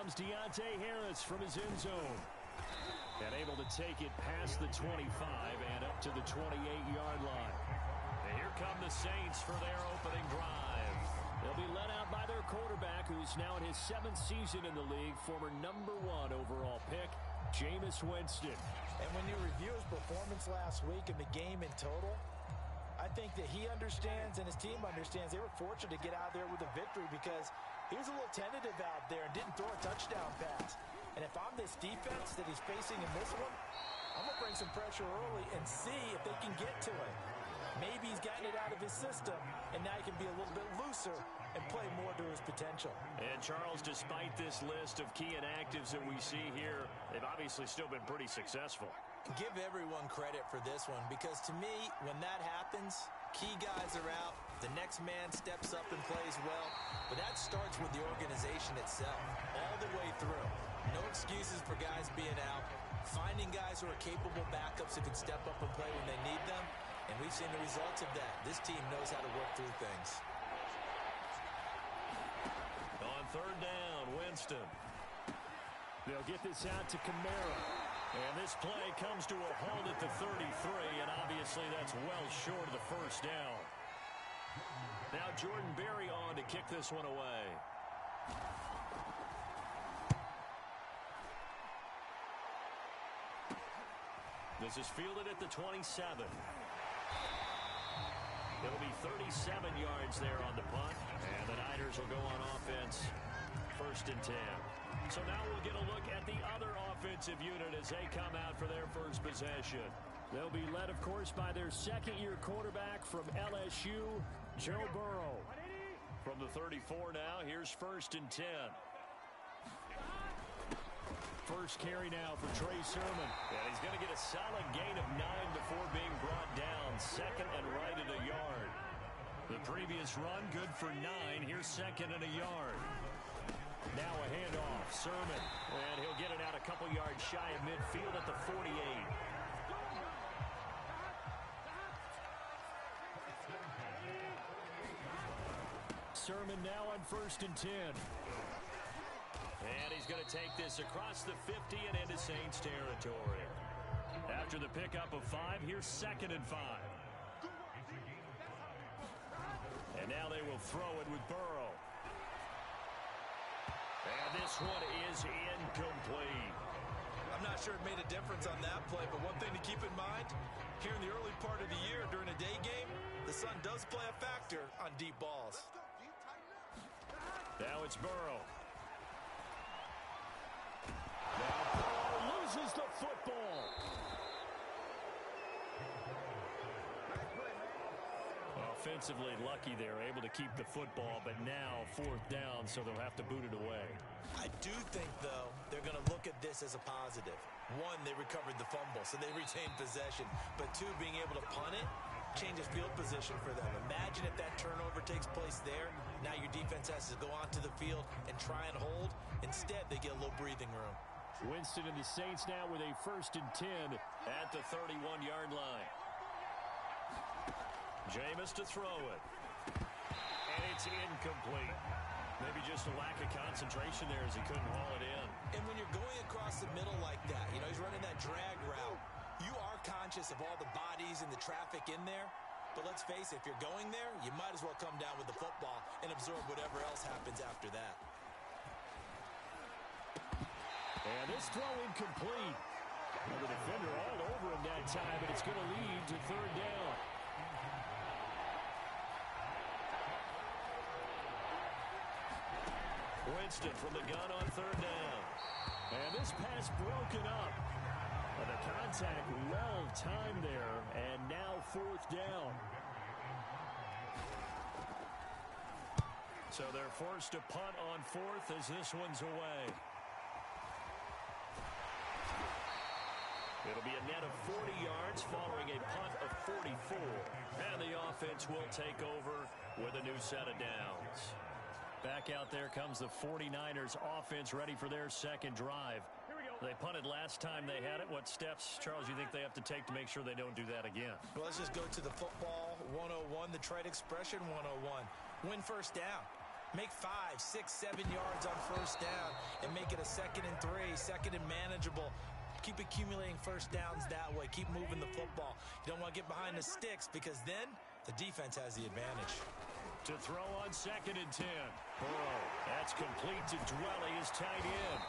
comes Deontay Harris from his end zone. And able to take it past the 25 and up to the 28-yard line. And here come the Saints for their opening drive. They'll be led out by their quarterback, who's now in his 7th season in the league, former #1 overall pick, Jameis Winston. And when you review his performance last week in the game in total, I think that he understands and his team understands they were fortunate to get out there with a victory because he was a little tentative out there and didn't throw a touchdown pass. And if I'm this defense that he's facing in this one, I'm going to bring some pressure early and see if they can get to it. Maybe he's gotten it out of his system, and now he can be a little bit looser and play more to his potential. And, Charles, despite this list of key inactives that we see here, they've obviously still been pretty successful. Give everyone credit for this one because, to me, when that happens, key guys are out, the next man steps up and plays well, but that starts with the organization itself, all the way through. No excuses for guys being out, finding guys who are capable backups who can step up and play when they need them, and we've seen the results of that. This team knows how to work through things. On third down, Winston. They'll get this out to Kamara. And this play comes to a halt at the 33, and obviously that's well short of the first down. Now Jordan Berry on to kick this one away. This is fielded at the 27. It'll be 37 yards there on the punt, and the Niners will go on offense, 1st and 10. So now we'll get a look at the other offensive unit as they come out for their first possession. They'll be led, of course, by their second-year quarterback from LSU, Joe Burrow. From the 34 now, here's 1st and 10. First carry now for Trey Sermon. And he's going to get a solid gain of 9 before being brought down. 2nd and right at a yard. The previous run, good for 9. Here's 2nd and a yard. Now a handoff, Sermon. And he'll get it out a couple yards shy of midfield at the 48. Sermon now on 1st and 10. And he's going to take this across the 50 and into Saints territory. After the pickup of 5, here's 2nd and 5. And now they will throw it with Burrow. And this one is incomplete. I'm not sure it made a difference on that play, but one thing to keep in mind, here in the early part of the year during a day game, the sun does play a factor on deep balls. Now it's Burrow. Now Burrow loses the football. Offensively lucky they're able to keep the football, but now 4th down, so they'll have to boot it away. I do think, though, they're going to look at this as a positive. 1, they recovered the fumble, so they retained possession. But 2, being able to punt it changes field position for them. Imagine if that turnover takes place there. Now your defense has to go onto the field and try and hold. Instead, they get a little breathing room. Winston and the Saints now with a 1st and 10 at the 31-yard line. Jameis to throw it. And it's incomplete. Maybe just a lack of concentration there as he couldn't haul it in. And when you're going across the middle like that, you know, he's running that drag route, you are conscious of all the bodies and the traffic in there. But let's face it, if you're going there, you might as well come down with the football and absorb whatever else happens after that. And this throw incomplete. Well, the defender all over him that time, but it's going to lead to 3rd down. Winston from the gun on 3rd down. And this pass broken up. And the contact well timed there. And now 4th down. So they're forced to punt on 4th as this one's away. It'll be a net of 40 yards following a punt of 44. And the offense will take over with a new set of downs. Back out there comes the 49ers offense ready for their 2nd drive. They punted last time they had it. What steps, Charles, you think they have to take to make sure they don't do that again? Well, let's just go to the football 101, the trade expression 101. Win 1st down. Make 5, 6, 7 yards on first down and make it a 2nd and 3, 2nd and manageable. Keep accumulating first downs that way. Keep moving the football. You don't want to get behind the sticks because then the defense has the advantage. To throw on 2nd and 10. Burrow, that's complete to Dwelly, his tight end.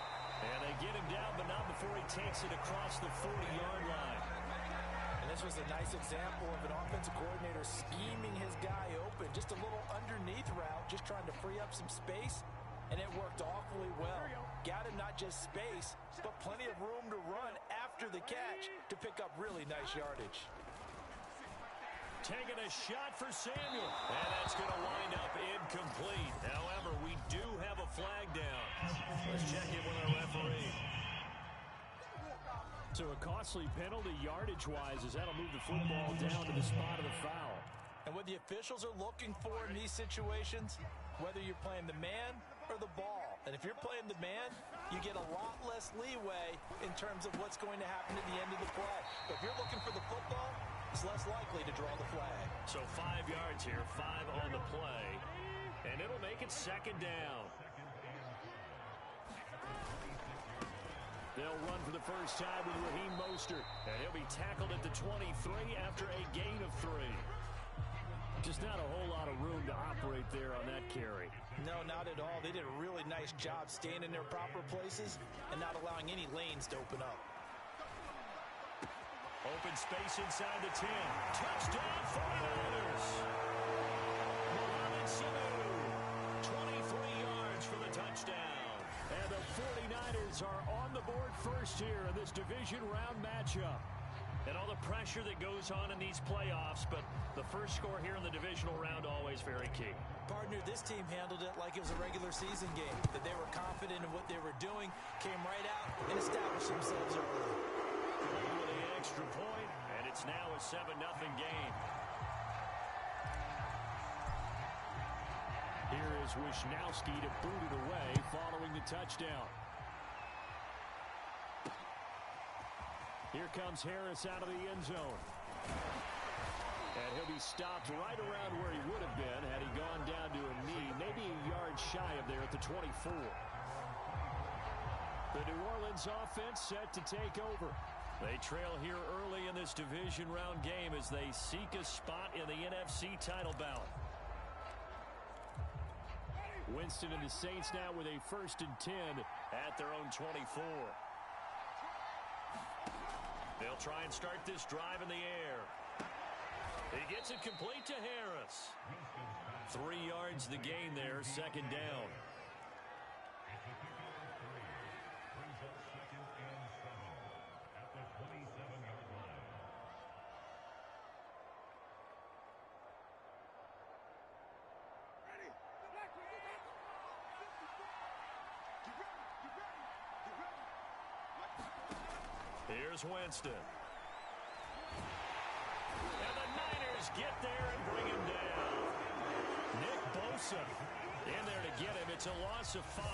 And they get him down, but not before he takes it across the 40-yard line. And this was a nice example of an offensive coordinator scheming his guy open. Just a little underneath route, just trying to free up some space, and it worked awfully well. Got him not just space, but plenty of room to run after the catch to pick up really nice yardage. Taking a shot for Samuel. And that's going to wind up incomplete. However, we do have a flag down. Let's check in with our referee. So a costly penalty yardage-wise as that'll move the football down to the spot of the foul. And what the officials are looking for in these situations, whether you're playing the man or the ball. And if you're playing the man, you get a lot less leeway in terms of what's going to happen at the end of the play. But if you're looking for the football, it's less likely to draw the flag. So 5 yards here, 5 on the play. And it'll make it 2nd down. They'll run for the first time with Raheem Mostert. And he'll be tackled at the 23 after a gain of 3. Just not a whole lot of room to operate there on that carry. No, not at all. They did a really nice job staying in their proper places and not allowing any lanes to open up. Open space inside the 10. Touchdown, 49ers. Mohamed Sanu, 23 yards for the touchdown. And the 49ers are on the board first here in this division round matchup. And all the pressure that goes on in these playoffs, but the first score here in the divisional round always very key. Partner, this team handled it like it was a regular season game, that they were confident in what they were doing, came right out and established themselves early. With the extra point, and it's now a 7-0 game. Here is Wisnowski to boot it away following the touchdown. Here comes Harris out of the end zone. And he'll be stopped right around where he would have been had he gone down to a knee, maybe a yard shy of there at the 24. The New Orleans offense set to take over. They trail here early in this division round game as they seek a spot in the NFC title ballot. Winston and the Saints now with a 1st and 10 at their own 24. They'll try and start this drive in the air. He gets it complete to Harris. 3 yards the gain there, 2nd down. Here's Winston. And the Niners get there and bring him down. Nick Bosa in there to get him. It's a loss of 5.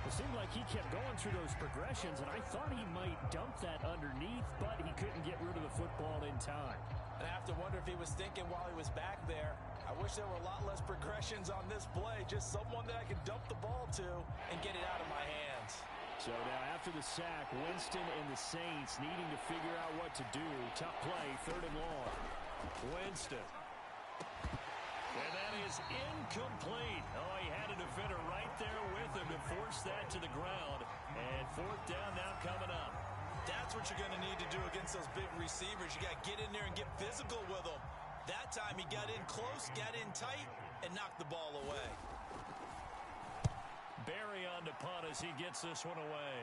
It seemed like he kept going through those progressions, and I thought he might dump that underneath, but he couldn't get rid of the football in time. And I have to wonder if he was thinking while he was back there, I wish there were a lot less progressions on this play. Just someone that I could dump the ball to and get it out of my hands. So now after the sack, Winston and the Saints needing to figure out what to do. Tough play, 3rd and long. Winston. And that is incomplete. Oh, he had a defender right there with him to force that to the ground. And 4th down now coming up. That's what you're going to need to do against those big receivers. You got to get in there and get physical with them. That time he got in close, got in tight, and knocked the ball away. Barry on to punt as he gets this one away.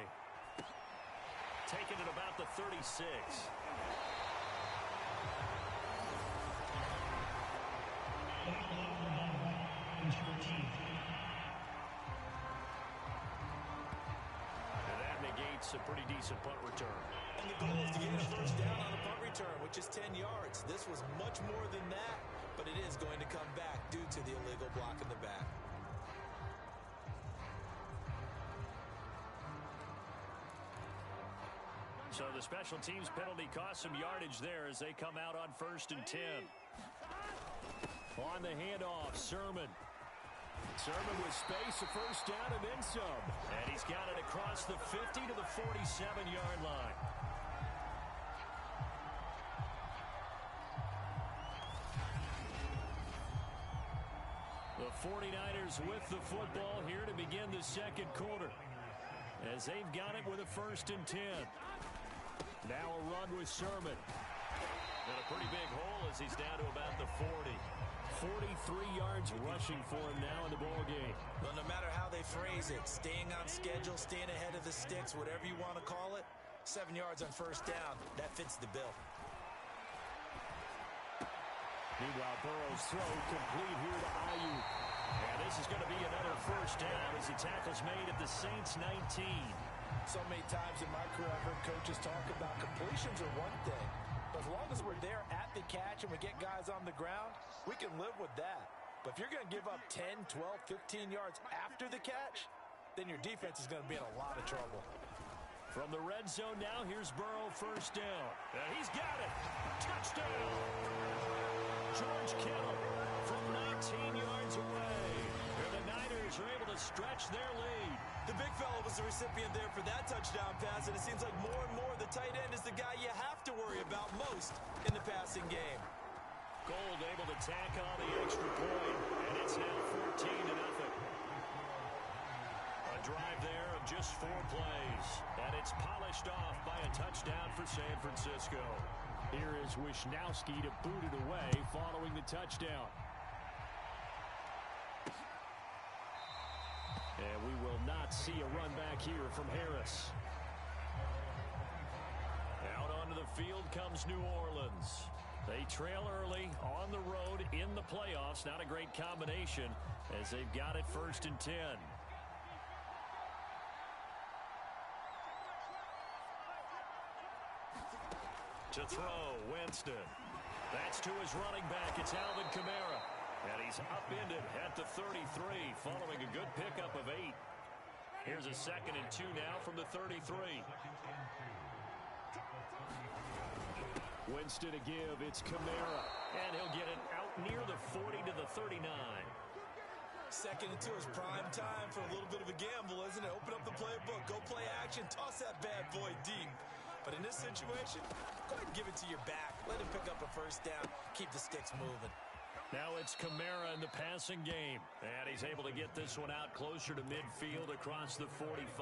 Taking it about the 36. And that negates a pretty decent punt return. And the goal is to get a first down on a punt return, which is 10 yards. This was much more than that, but it is going to come back due to the illegal block in the back. So the special teams penalty cost some yardage there as they come out on 1st and 10. On the handoff, Sermon. Sermon with space, a first down and then some. And he's got it across the 50 to the 47-yard line. The 49ers with the football here to begin the second quarter, as they've got it with a 1st and 10. Now a run with Sermon. And a pretty big hole as he's down to about the 40. 43 yards rushing for him now in the ball game. Well, no matter how they phrase it, staying on schedule, staying ahead of the sticks, whatever you want to call it, 7 yards on 1st down, that fits the bill. Meanwhile, Burrow's throw complete here to Ayuk. And this is going to be another 1st down as the tackle's made at the Saints 19. So many times in my career, I've heard coaches talk about completions are one thing, but as long as we're there at the catch and we get guys on the ground, we can live with that. But if you're going to give up 10, 12, 15 yards after the catch, then your defense is going to be in a lot of trouble. From the red zone now, here's Burrow 1st down. And he's got it. Touchdown. George Kittle from 19 yards away. And the Niners are able to stretch their lead. The big fella was the recipient there for that touchdown pass, and it seems like more and more the tight end is the guy you have to worry about most in the passing game. Gold able to tack on the extra point, and it's now 14-0. A drive there of just 4 plays, and it's polished off by a touchdown for San Francisco. Here is Wisnowski to boot it away following the touchdown. And we will not see a run back here from Harris. Out onto the field comes New Orleans. They trail early on the road in the playoffs. Not a great combination as they've got it 1st and 10. To throw, Winston. That's to his running back. It's Alvin Kamara. And he's upended at the 33 following a good pickup of 8. Here's a 2nd and 2 now from the 33. Winston to give. It's Kamara. And he'll get it out near the 40 to the 39. 2nd and 2 is prime time for a little bit of a gamble, isn't it? Open up the playbook, go play action, toss that bad boy deep. But in this situation, go ahead and give it to your back. Let him pick up a 1st down, keep the sticks moving. Now it's Kamara in the passing game. And he's able to get this one out closer to midfield across the 45.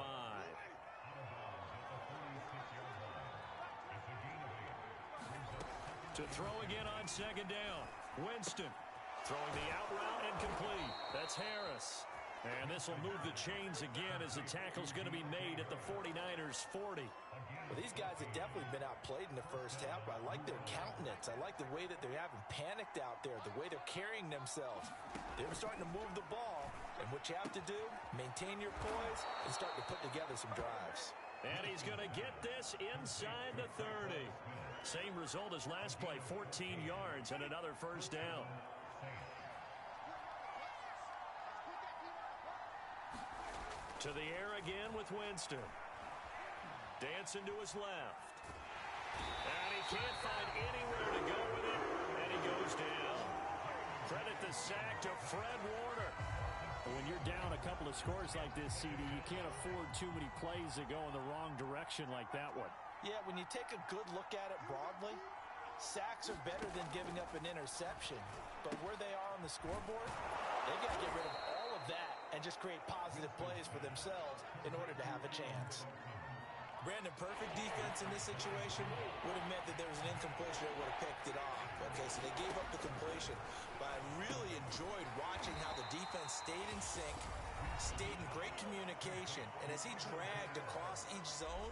To throw again on 2nd down. Winston throwing the out route and complete. That's Harris. And this will move the chains again as the tackle's going to be made at the 49ers 40. Well, these guys have definitely been outplayed in the 1st half, but I like their countenance. I like the way that they haven't panicked out there, the way they're carrying themselves. They're starting to move the ball, and what you have to do, maintain your poise and start to put together some drives. And he's going to get this inside the 30. Same result as last play, 14 yards and another 1st down. To the air again with Winston. Dancing to his left. And he can't find anywhere to go with it. And he goes down. Credit the sack to Fred Warner. When you're down a couple of scores like this, CD, you can't afford too many plays that go in the wrong direction like that one. Yeah, when you take a good look at it broadly, sacks are better than giving up an interception. But where they are on the scoreboard, they've got to get rid of all of that and just create positive plays for themselves in order to have a chance. Brandon, perfect defense in this situation would have meant that there was an incompletion that would have picked it off. Okay, so they gave up the completion. But I really enjoyed watching how the defense stayed in sync, stayed in great communication. And as he dragged across each zone,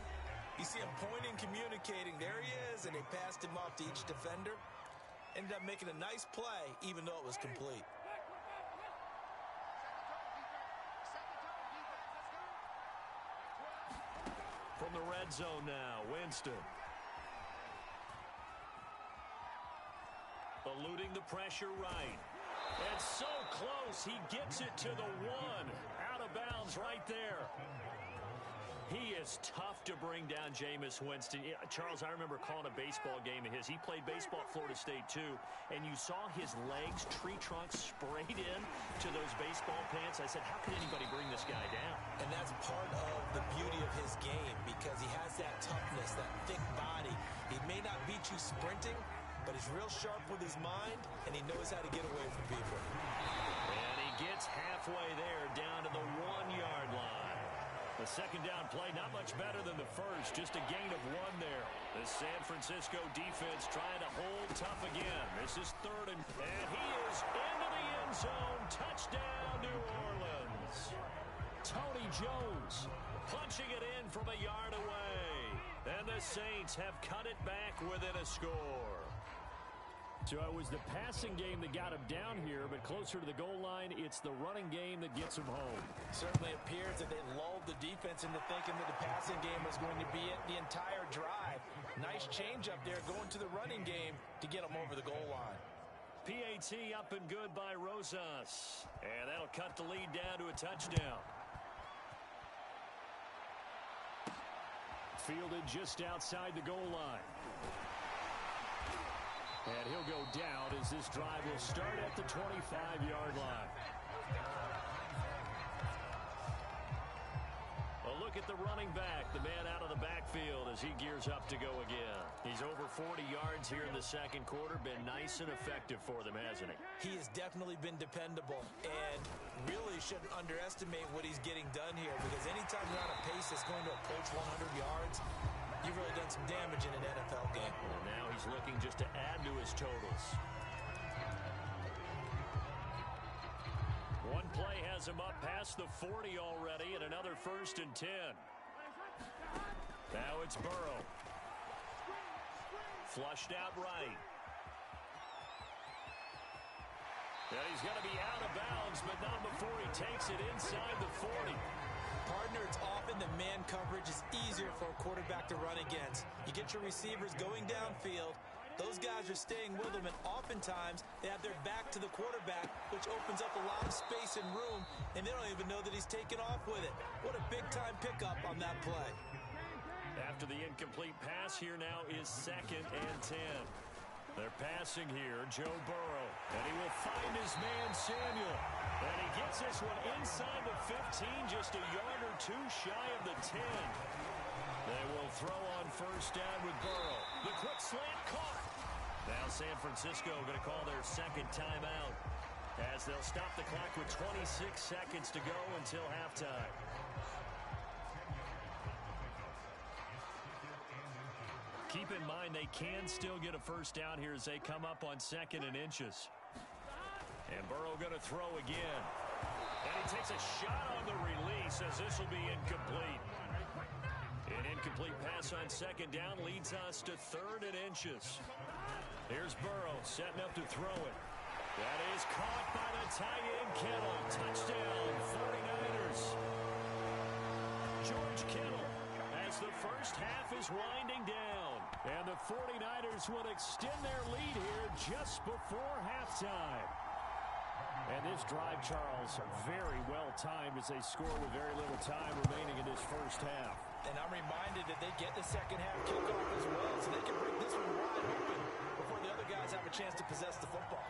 you see him pointing, communicating. There he is, and they passed him off to each defender. Ended up making a nice play, even though it was complete. From the red zone now, Winston. Eluding the pressure right. And so close, he gets it to the 1. Out of bounds right there. He is Just tough to bring down Jameis Winston. Yeah, Charles, I remember calling a baseball game of his. He played baseball at Florida State, too, and you saw his legs, tree trunks sprayed in to those baseball pants. I said, how could anybody bring this guy down? And that's part of the beauty of his game because he has that toughness, that thick body. He may not beat you sprinting, but he's real sharp with his mind, and he knows how to get away from people. And he gets halfway there, down to the 1-yard line. The second down play, not much better than the first, just a gain of 1 there. The San Francisco defense trying to hold tough again. This is third, and he is into the end zone. Touchdown, New Orleans. Tony Jones punching it in from a yard away. And the Saints have cut it back within a score. So it was the passing game that got him down here, but closer to the goal line, it's the running game that gets him home. Certainly appears that they lulled the defense into thinking that the passing game was going to be it the entire drive. Nice change up there going to the running game to get them over the goal line. PAT up and good by Rosas. And that'll cut the lead down to a touchdown. Fielded just outside the goal line. And he'll go down as this drive will start at the 25-yard line. A look at the running back, the man out of the backfield as he gears up to go again. He's over 40 yards here in the second quarter. Been nice and effective for them, hasn't he? He has definitely been dependable and really shouldn't underestimate what he's getting done here because anytime you're on a pace that's going to approach 100 yards, you've really done some damage in an NFL game. And now he's looking just to add to his totals. One play has him up past the 40 already, and another 1st and 10. Now it's Burrow. Flushed out right. And he's going to be out of bounds, but not before he takes it inside the 40. Partner, it's often the man coverage is easier for a quarterback to run against. You get your receivers going downfield. Those guys are staying with them, and oftentimes they have their back to the quarterback, which opens up a lot of space and room, and they don't even know that he's taken off with it. What a big-time pickup on that play. After the incomplete pass, here now is 2nd and 10. They're passing here, Joe Burrow, and he will find his man, Samuel. And he gets this one inside the 15, just a yard or two shy of the 10. They will throw on 1st down with Burrow. The quick slant caught. Now San Francisco going to call their second timeout as they'll stop the clock with 26 seconds to go until halftime. Keep in mind they can still get a 1st down here as they come up on 2nd and inches. And Burrow going to throw again. And he takes a shot on the release as this will be incomplete. An incomplete pass on 2nd down leads us to 3rd and inches. Here's Burrow setting up to throw it. That is caught by the tight end Kittle. Touchdown, 49ers. George Kittle as the first half is winding down. And the 49ers will extend their lead here just before halftime. And this drive, Charles, very well timed as they score with very little time remaining in this first half. And I'm reminded that they get the second half kickoff as well, so they can break this one wide open before the other guys have a chance to possess the football.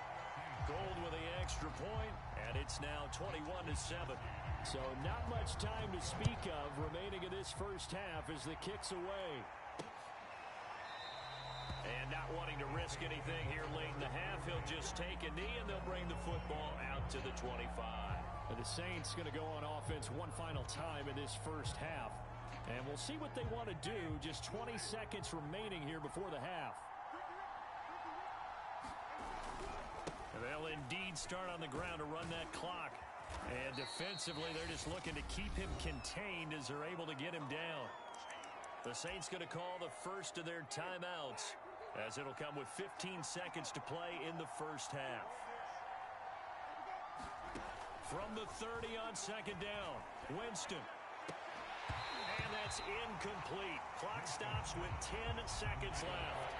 Gold with the extra point, and it's now 21-7. So not much time to speak of remaining in this first half as the kick's away. And not wanting to risk anything here late in the half, he'll just take a knee and they'll bring the football out to the 25. And the Saints going to go on offense one final time in this first half. And we'll see what they want to do. Just 20 seconds remaining here before the half. They'll indeed start on the ground to run that clock. And defensively, they're just looking to keep him contained as they're able to get him down. The Saints going to call the first of their timeouts, as it'll come with 15 seconds to play in the first half. From the 30 on 2nd down, Winston. And that's incomplete. Clock stops with 10 seconds left.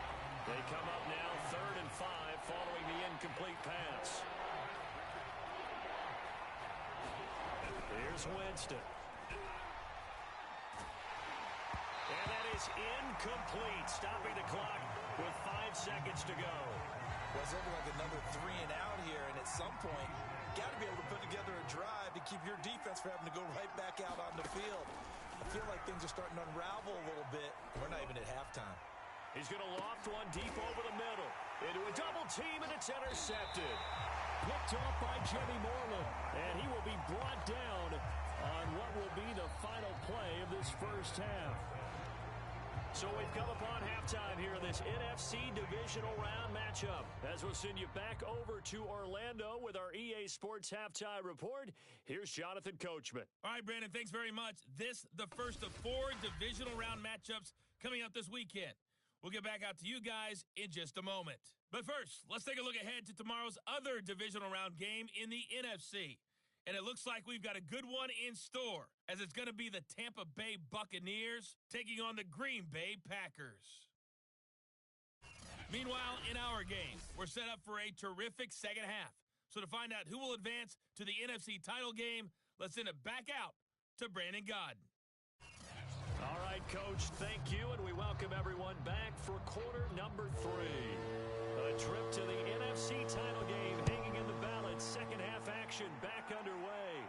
They come up now 3rd and 5 following the incomplete pass. Here's Winston. is incomplete, stopping the clock with 5 seconds to go. Well, it's looking like another 3 and out here, and at some point, got to be able to put together a drive to keep your defense from having to go right back out on the field. I feel like things are starting to unravel a little bit. We're not even at halftime. He's going to loft one deep over the middle. Into a double team, and it's intercepted. Picked off by Jimmy Moreland, and he will be brought down on what will be the final play of this first half. So we've come upon halftime here in this NFC Divisional Round matchup. As we'll send you back over to Orlando with our EA Sports Halftime Report, here's Jonathan Coachman. All right, Brandon, thanks very much. This, the first of 4 Divisional Round matchups coming up this weekend. We'll get back out to you guys in just a moment. But first, let's take a look ahead to tomorrow's other Divisional Round game in the NFC. And it looks like we've got a good one in store, as it's going to be the Tampa Bay Buccaneers taking on the Green Bay Packers. Meanwhile, in our game, we're set up for a terrific second half. So to find out who will advance to the NFC title game, let's send it back out to Brandon Gaudin. All right, Coach, thank you, and we welcome everyone back for quarter number 3. A trip to the NFC title game hanging in the balance. Second half action back underway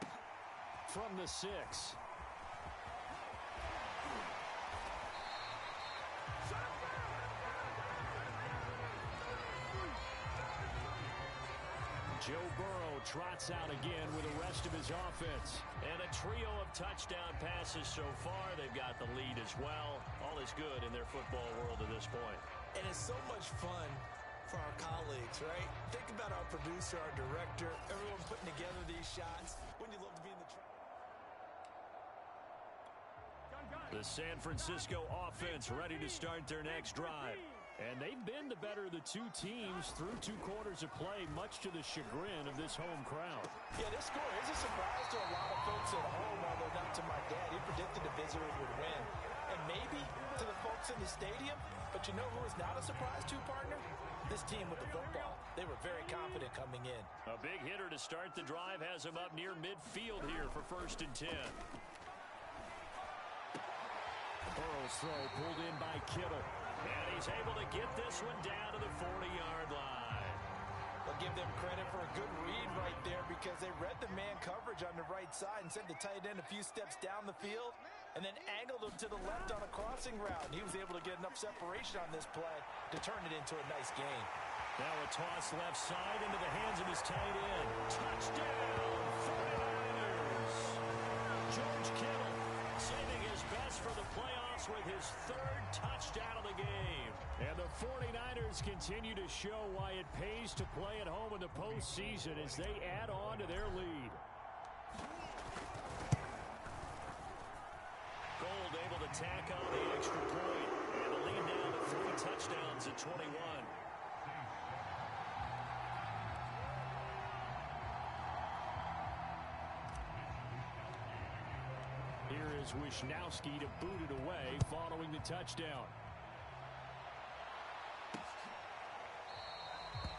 from the 6. Joe Burrow trots out again with the rest of his offense. And a trio of touchdown passes so far. They've got the lead as well. All is good in their football world at this point. And it's so much fun for our colleagues, right? Think about our producer, our director, everyone putting together these shots. Wouldn't you love to be in the The San Francisco offense ready to start their next drive. And they've been the better of the 2 teams through 2 quarters of play, much to the chagrin of this home crowd. Yeah, this score is a surprise to a lot of folks at home, although not to my dad. He predicted the visitors would win. And maybe to the folks in the stadium, but you know who is not a surprise to, partner? This team with the football. They were very confident coming in. A big hitter to start the drive has him up near midfield here for 1st and 10. Burrow's throw pulled in by Kittle. And he's able to get this one down to the 40-yard line. I'll give them credit for a good read right there because they read the man coverage on the right side and sent the tight end a few steps down the field and then angled him to the left on a crossing route. He was able to get enough separation on this play to turn it into a nice gain. Now a toss left side into the hands of his tight end. Touchdown, 49ers. George Kittle saving his best for the playoffs with his 3rd touchdown of the game. And the 49ers continue to show why it pays to play at home in the postseason as they add on to their lead. Gold able to tack on the extra point. And the lead now to 3 touchdowns at 21. Here is Wisnowski to boot it away following the touchdown.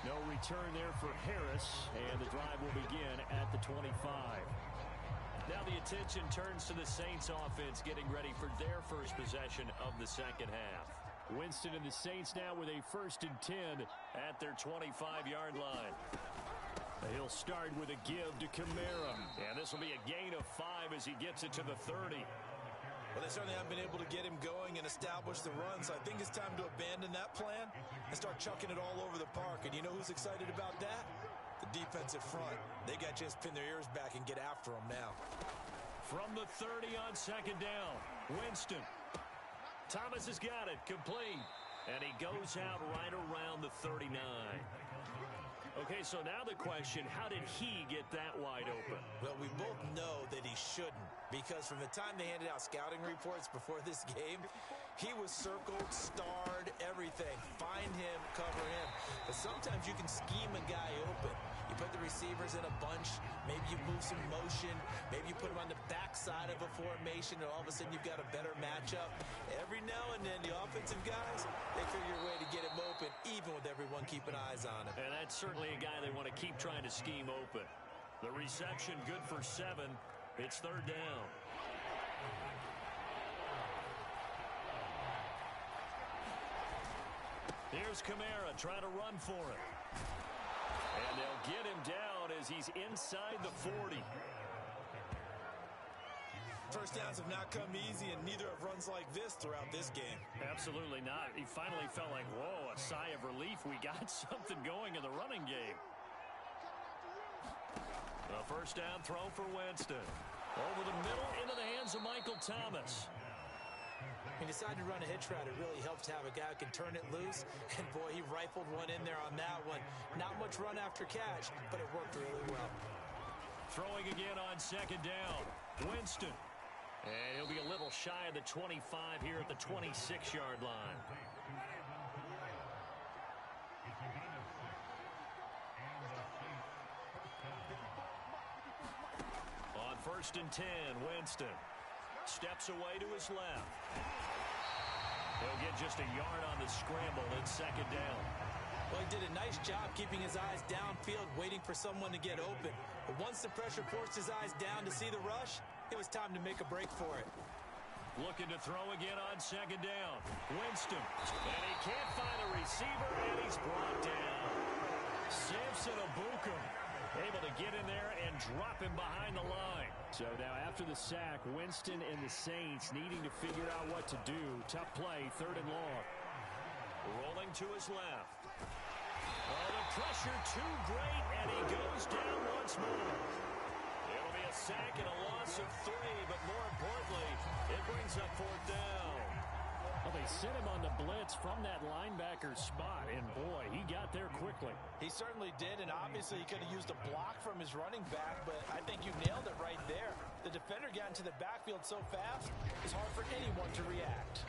No return there for Harris, and the drive will begin at the 25. Now the attention turns to the Saints offense getting ready for their first possession of the second half. Winston and the Saints now with a 1st and 10 at their 25-yard line. He'll start with a give to Kamara. And this will be a gain of 5 as he gets it to the 30. Well, they certainly haven't been able to get him going and establish the run, so I think it's time to abandon that plan and start chucking it all over the park. And you know who's excited about that? The defensive front. They got to just pin their ears back and get after him now. From the 30 on 2nd down, Winston. Thomas has got it, complete. And he goes out right around the 39. Okay, so now the question, how did he get that wide open? Well, we both know that he shouldn't, because from the time they handed out scouting reports before this game, he was circled, starred, everything. Find him, cover him. But sometimes you can scheme a guy open. You put the receivers in a bunch, maybe you move some motion, maybe you put them on the backside of a formation, and all of a sudden you've got a better matchup. Every now and then, the offensive guys, they figure a way to get him open, even with everyone keeping eyes on him. And that's certainly a guy they want to keep trying to scheme open. The reception good for 7. It's 3rd down. Here's Kamara trying to run for it. And they'll get him down as he's inside the 40. First downs have not come easy, and neither have runs like this throughout this game. Absolutely not. He finally felt like, whoa, a sigh of relief. We got something going in the running game. A first down throw for Winston. Over the middle into the hands of Michael Thomas. He decided to run a hitch route. It really helps to have a guy who can turn it loose. And, boy, he rifled one in there on that one. Not much run after catch, but it worked really well. Throwing again on second down. Winston. And he'll be a little shy of the 25 here at the 26-yard line. On first and 10, Winston steps away to his left. He'll get just a yard on the scramble in second down. Well, he did a nice job keeping his eyes downfield, waiting for someone to get open. But once the pressure forced his eyes down to see the rush, it was time to make a break for it. Looking to throw again on second down. Winston. And he can't find a receiver, and he's brought down. Samson Ebukam able to get in there and drop him behind the line. So now after the sack, Winston and the Saints needing to figure out what to do. Tough play, third and long. Rolling to his left. Oh, the pressure too great, and he goes down once more. It'll be a sack and a loss of 3, but more importantly, it brings up fourth down. Well, they sent him on the blitz from that linebacker spot, and boy, he got there quickly. He certainly did, and obviously he could have used a block from his running back, but I think you nailed it right there. The defender got into the backfield so fast, it's hard for anyone to react.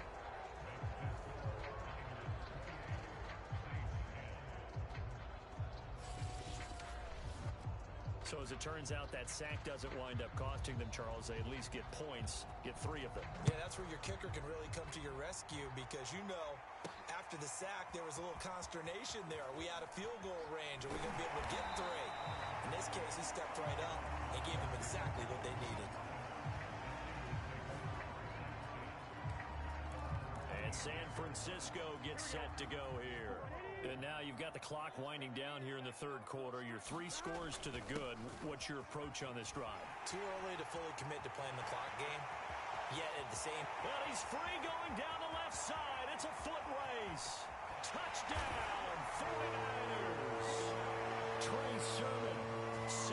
So as it turns out, that sack doesn't wind up costing them, Charles. They at least get points, get 3 of them. Yeah, that's where your kicker can really come to your rescue because, you know, after the sack, there was a little consternation there. Are we out of field goal range? Are we going to be able to get 3? In this case, he stepped right up and gave them exactly what they needed. And San Francisco gets set to go here. And now you've got the clock winding down here in the third quarter. Your 3 scores to the good. What's your approach on this drive? Too early to fully commit to playing the clock game. Yet at the same... Well, he's free going down the left side. It's a foot race. Touchdown, 49ers. Trey Sermon,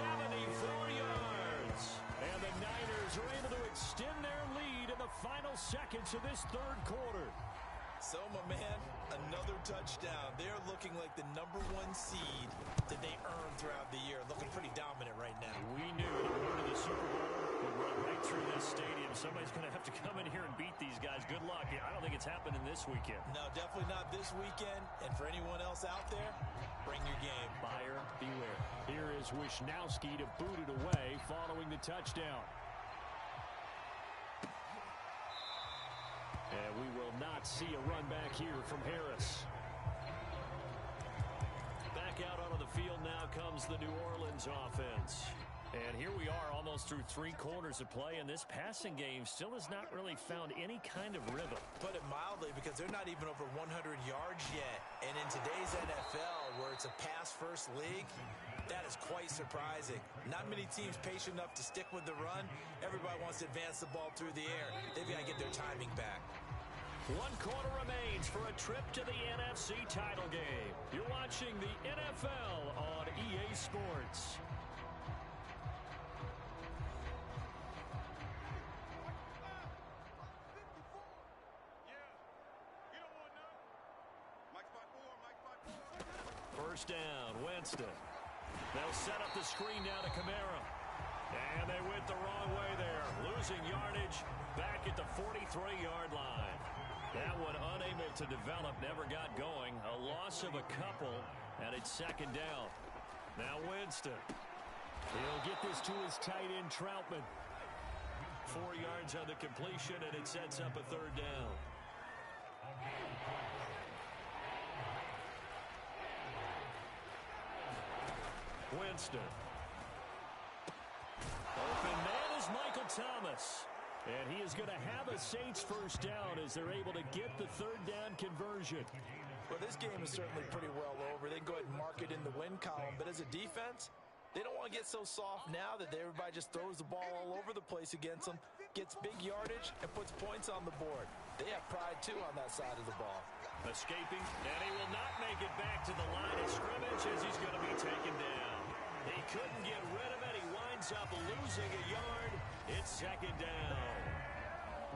74 yards. And the Niners are able to extend their lead in the final seconds of this third quarter. So, my man, another touchdown. They're looking like the #1 seed that they earned throughout the year. Looking pretty dominant right now. We knew the road to the Super Bowl would run right through this stadium. Somebody's going to have to come in here and beat these guys. Good luck. I don't think it's happening this weekend. No, definitely not this weekend. And for anyone else out there, bring your game. Buyer beware. Here is Wisnowski to boot it away following the touchdown. And we will not see a run back here from Harris. Back out onto the field now comes the New Orleans offense. And here we are almost through 3 quarters of play, and this passing game still has not really found any kind of rhythm. Put it mildly, because they're not even over 100 yards yet. And in today's NFL, where it's a pass-first league, that is quite surprising. Not many teams patient enough to stick with the run. Everybody wants to advance the ball through the air. They've got to get their timing back. 1 quarter remains for a trip to the NFC title game. You're watching the NFL on EA Sports. First down, Winston. They'll set up the screen now to Kamara. And they went the wrong way there. Losing yardage back at the 43-yard line. That one unable to develop, never got going. A loss of a couple, and it's second down. Now Winston. He'll get this to his tight end, Troutman. 4 yards on the completion, and it sets up a third down. Winston. Open man is Michael Thomas. And he is going to have a Saints first down as they're able to get the third down conversion. Well, this game is certainly pretty well over. They can go ahead and mark it in the win column. But as a defense, they don't want to get so soft now that everybody just throws the ball all over the place against them, gets big yardage, and puts points on the board. They have pride, too, on that side of the ball. Escaping, and he will not make it back to the line of scrimmage as he's going to be taken down. He couldn't get rid of it. He winds up losing a yard. It's second down.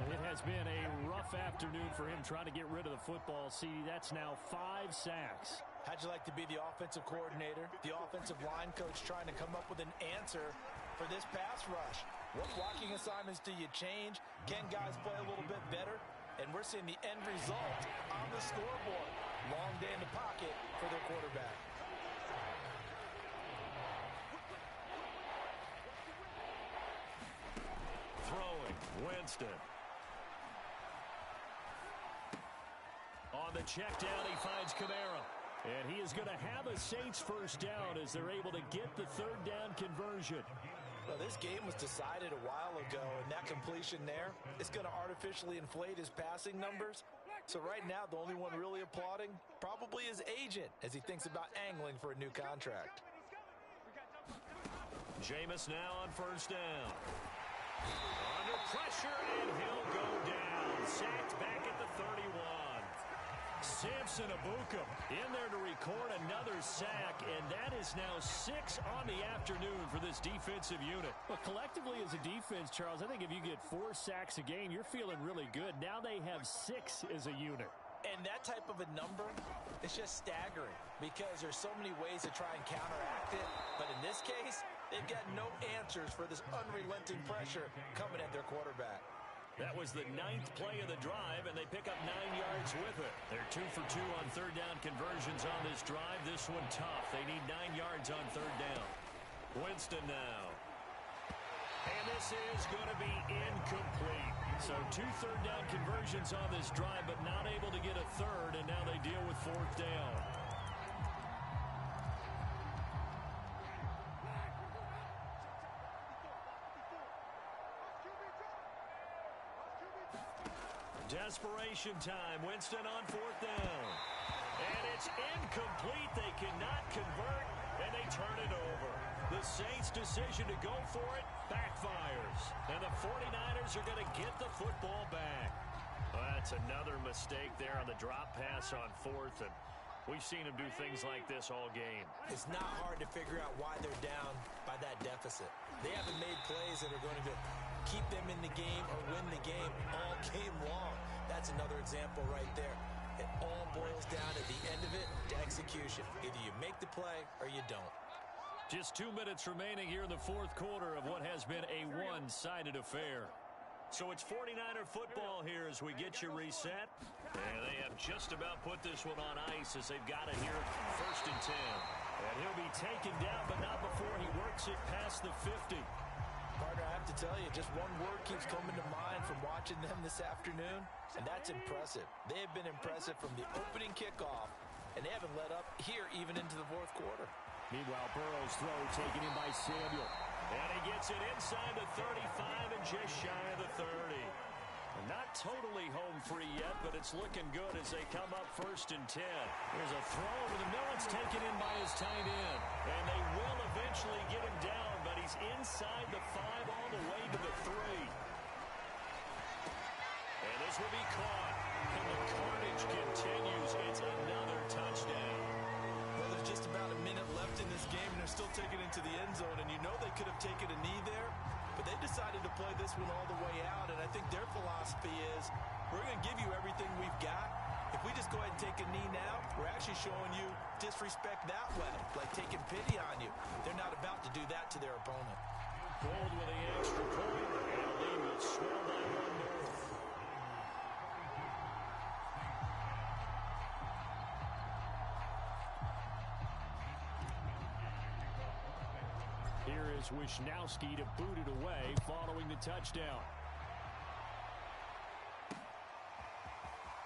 It has been a rough afternoon for him trying to get rid of the football. See, that's now 5 sacks. How'd you like to be the offensive coordinator, the offensive line coach trying to come up with an answer for this pass rush? What blocking assignments do you change? Can guys play a little bit better? And we're seeing the end result on the scoreboard. Long day in the pocket for their quarterback. Throwing, Winston. On the check down, he finds Kamara. And he is going to have a Saints first down as they're able to get the third down conversion. Well, this game was decided a while ago, and that completion there is going to artificially inflate his passing numbers. So right now, the only one really applauding probably his agent as he thinks about angling for a new contract. Jameis now on first down. Under pressure, and he'll go down. Sacked back at the 31. Samson Ebukam in there to record another sack, and that is now 6 on the afternoon for this defensive unit. Well, collectively as a defense, Charles, I think if you get 4 sacks a game, you're feeling really good. Now they have 6 as a unit. And that type of a number is just staggering because there's so many ways to try and counteract it. But in this case, they've got no answers for this unrelenting pressure coming at their quarterback. That was the 9th play of the drive, and they pick up 9 yards with it. They're 2 for 2 on third down conversions on this drive. This one tough. They need 9 yards on third down. Winston now. And this is going to be incomplete. So 2 third down conversions on this drive, but not able to get a third, and now they deal with fourth down. Desperation time. Winston on fourth down. And it's incomplete. They cannot convert, and they turn it over. The Saints' decision to go for it backfires. And the 49ers are going to get the football back. Well, that's another mistake there on the drop pass on fourth, and we've seen them do things like this all game. It's not hard to figure out why they're down by that deficit. They haven't made plays that are going to keep them in the game or win the game all game long. That's another example right there. It all boils down at the end of it to execution. Either you make the play or you don't. Just 2 minutes remaining here in the fourth quarter of what has been a one-sided affair. So it's 49er football here as we get you reset. And they have just about put this one on ice as they've got it here first and 10. And he'll be taken down, but not before he works it past the 50. Partner, I have to tell you, just one word keeps coming to mind from watching them this afternoon, and that's impressive. They have been impressive from the opening kickoff, and they haven't let up here even into the fourth quarter. Meanwhile, Burrow's throw taken in by Samuel. And he gets it inside the 35 and just shy of the 30. Not totally home free yet, but it's looking good as they come up first and 10. There's a throw over the middle. It's taken in by his tight end. And they will eventually get him down, but he's inside the 5 all the way to the 3. And this will be caught. And the carnage continues. It's another touchdown. Well, there's just about a minute left in this game, and they're still taking it into the end zone. And you know they could have taken a knee there, but they decided to play this one all the way out. And I think their philosophy is, we're going to give you everything we've got. If we just go ahead and take a knee now, we're actually showing you disrespect that way, like taking pity on you. They're not about to do that to their opponent. Gold with the extra point, and the lead will swell by 1 more. Here is Wisnowski to boot it away following the touchdown.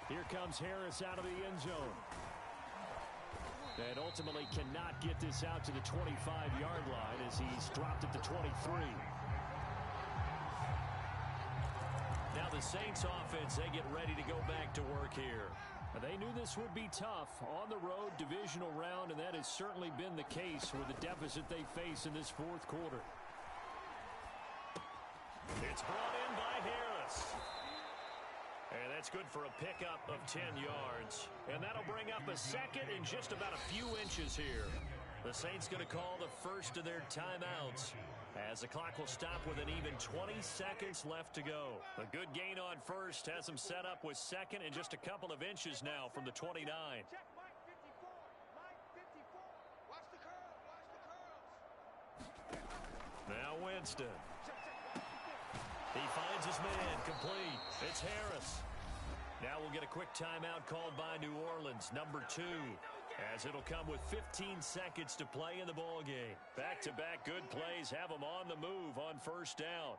Here comes Harris out of the end zone. And ultimately cannot get this out to the 25-yard line as he's dropped at the 23. Now the Saints offense, they get ready to go back to work here. They knew this would be tough on the road divisional round, and that has certainly been the case with the deficit they face in this fourth quarter. It's brought in by Harris. And that's good for a pickup of 10 yards. And that'll bring up a second in just about a few inches here. The Saints going to call the first of their timeouts, as the clock will stop with an even 20 seconds left to go. A good gain on first has them set up with second and just a couple of inches now from the 29. Check Mike 54. Mike 54. Watch the curls. Watch the curls. Now Winston. He finds his man complete. It's Harris. Now we'll get a quick timeout called by New Orleans, number 2. As it'll come with 15 seconds to play in the ball game. Back-to-back good plays have them on the move on first down.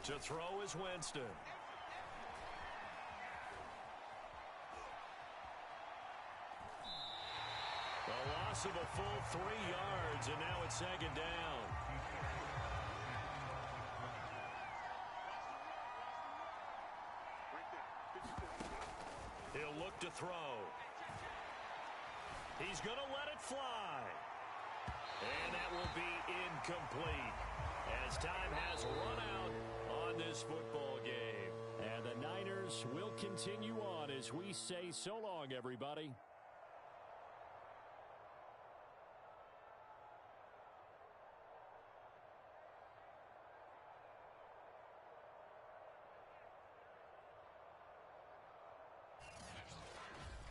To throw is Winston. The loss of a full 3 yards, and now it's second down. He'll look to throw. He's going to let it fly. And that will be incomplete, as time has run out on this football game. And the Niners will continue on as we say so long, everybody.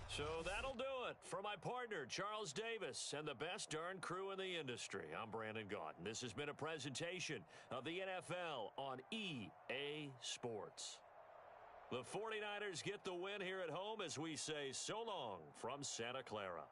So that'll do it for my partner, Charles Davis, and the best darn crew in the industry. I'm Brandon Gaudin. This has been a presentation of the NFL on EA Sports. The 49ers get the win here at home as we say so long from Santa Clara.